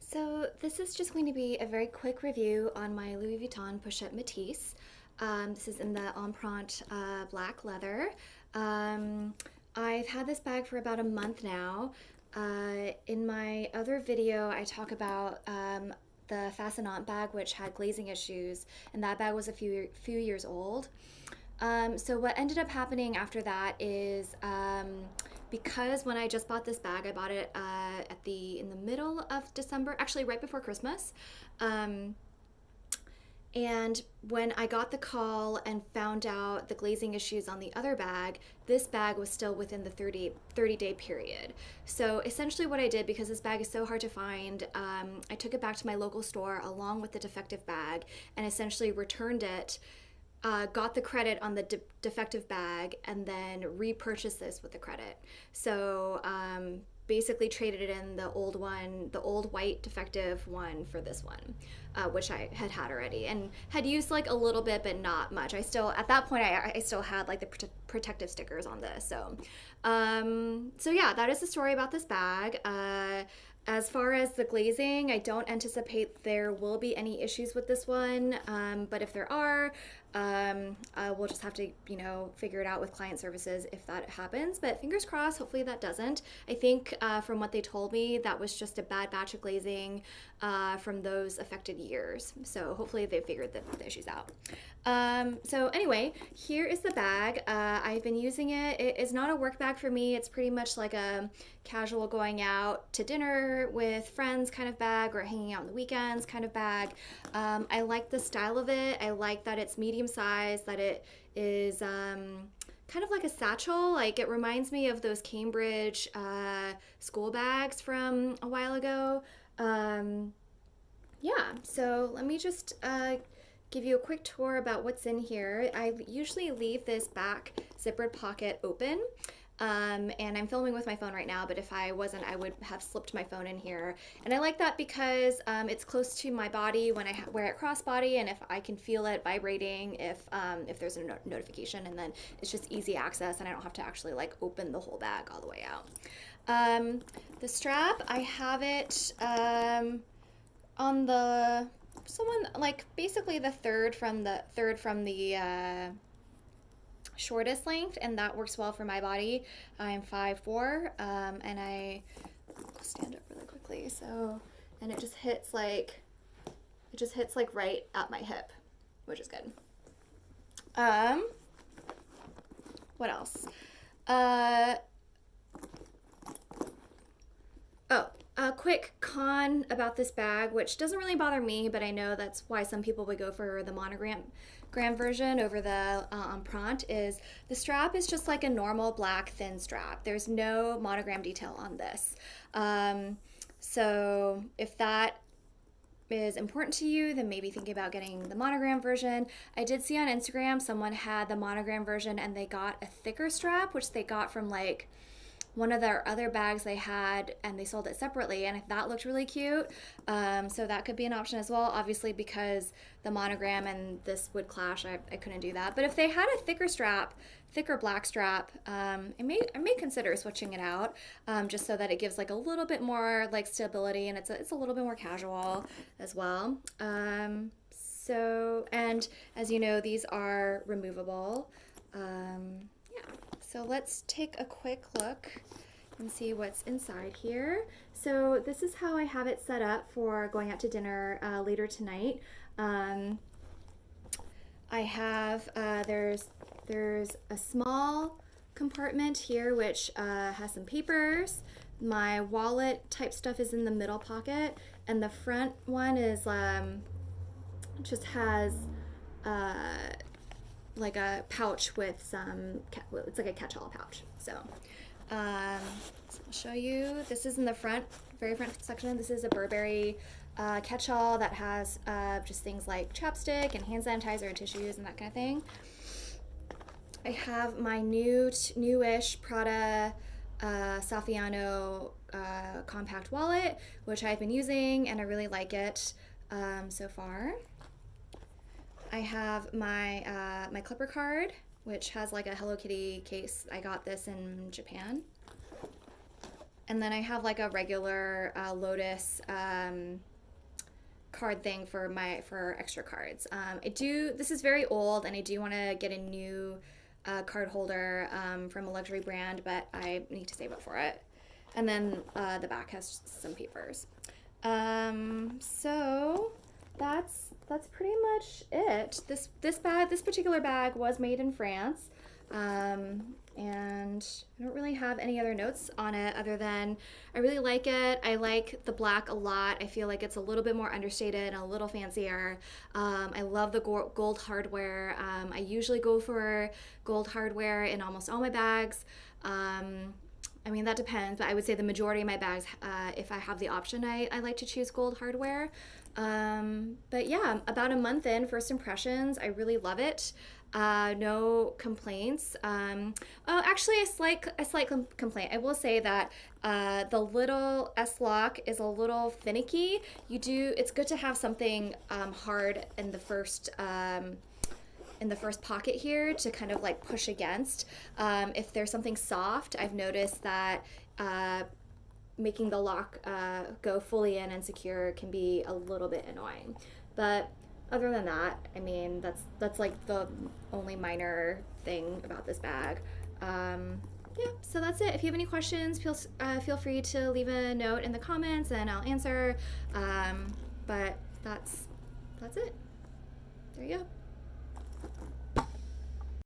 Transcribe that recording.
So this is just going to be a very quick review on my Louis Vuitton Pochette Metis. This is in the Empreinte black leather. Um, I've had this bag for about a month now. In my other video, I talk about the Façonnante bag, which had glazing issues, and that bag was a few years old. So what ended up happening after that is because when I just bought this bag, I bought it in the middle of December, actually right before Christmas. Um, and when I got the call and found out the glazing issues on the other bag, this bag was still within the 30-day period. So essentially, what I did, because this bag is so hard to find, I took it back to my local store along with the defective bag and essentially returned it, got the credit on the defective bag, and then repurchased this with the credit. So basically traded it in the old one, the old white defective one, for this one, which I had already and had used like a little bit, but not much. I still, at that point, I still had like the protective stickers on this. So yeah, that is the story about this bag. As far as the glazing, I don't anticipate there will be any issues with this one, but if there are, we'll just have to, figure it out with client services if that happens. But fingers crossed, hopefully that doesn't. I think from what they told me, that was just a bad batch of glazing from those affected years. So hopefully they figured the issues out. So anyway, here is the bag. I've been using it. It is not a work bag for me. It's pretty much like a casual going out to dinner with friends kind of bag, or hanging out on the weekends kind of bag. I like the style of it. I like that it's medium size, that it is kind of like a satchel. Like, it reminds me of those Cambridge school bags from a while ago. Yeah, so let me just give you a quick tour about what's in here. I usually leave this back zippered pocket open. And I'm filming with my phone right now, but if I wasn't, I would have slipped my phone in here. And I like that because it's close to my body when I wear it crossbody, and if I can feel it vibrating, if there's a notification, and then it's just easy access, and I don't have to actually like open the whole bag all the way out. The strap, I have it on the someone like basically the third from the shortest length, and that works well for my body. I'm 5'4", and I'll stand up really quickly. So, and it just hits like right at my hip, which is good. What else? Oh, a quick con about this bag, which doesn't really bother me, but I know that's why some people would go for the monogram version over the Empreinte, is the strap is just like a normal black thin strap. There's no monogram detail on this. So if that is important to you, then maybe thinking about getting the monogram version. I did see on Instagram someone had the monogram version and they got a thicker strap, which they got from like one of their other bags they had, and they sold it separately, and that looked really cute. So that could be an option as well. Obviously, because the monogram and this would clash, I couldn't do that. But if they had a thicker black strap, I may consider switching it out, just so that it gives like a little bit more like stability, and it's a little bit more casual as well. So, and as you know, these are removable. Yeah. So let's take a quick look and see what's inside here. So this is how I have it set up for going out to dinner later tonight. I have there's a small compartment here which has some papers. My wallet type stuff is in the middle pocket, and the front one is just has like a pouch with some, it's like a catch-all pouch. So, I'll show you. This is in the very front section. This is a Burberry catch-all that has just things like chapstick and hand sanitizer and tissues and that kind of thing. I have my newish Prada Saffiano compact wallet, which I've been using, and I really like it so far. I have my my Clipper card, which has like a Hello Kitty case. I got this in Japan. And then I have like a regular Lotus card thing for extra cards. I do. This is very old, and I do want to get a new card holder from a luxury brand, but I need to save up for it. And then the back has some papers. So that's pretty much it. This particular bag was made in France. And I don't really have any other notes on it other than I really like it. I like the black a lot. I feel like it's a little bit more understated and a little fancier. I love the gold hardware. I usually go for gold hardware in almost all my bags. I mean, that depends, but I would say the majority of my bags, if I have the option, I like to choose gold hardware. But yeah, about a month in, first impressions, I really love it. No complaints. Oh, actually, a slight complaint. I will say that the little S lock is a little finicky. It's good to have something hard in the first pocket here to kind of like push against. If there's something soft, I've noticed that making the lock go fully in and secure can be a little bit annoying. But other than that, I mean, that's like the only minor thing about this bag. Yeah, so that's it. If you have any questions, feel free to leave a note in the comments and I'll answer. But that's it. There you go.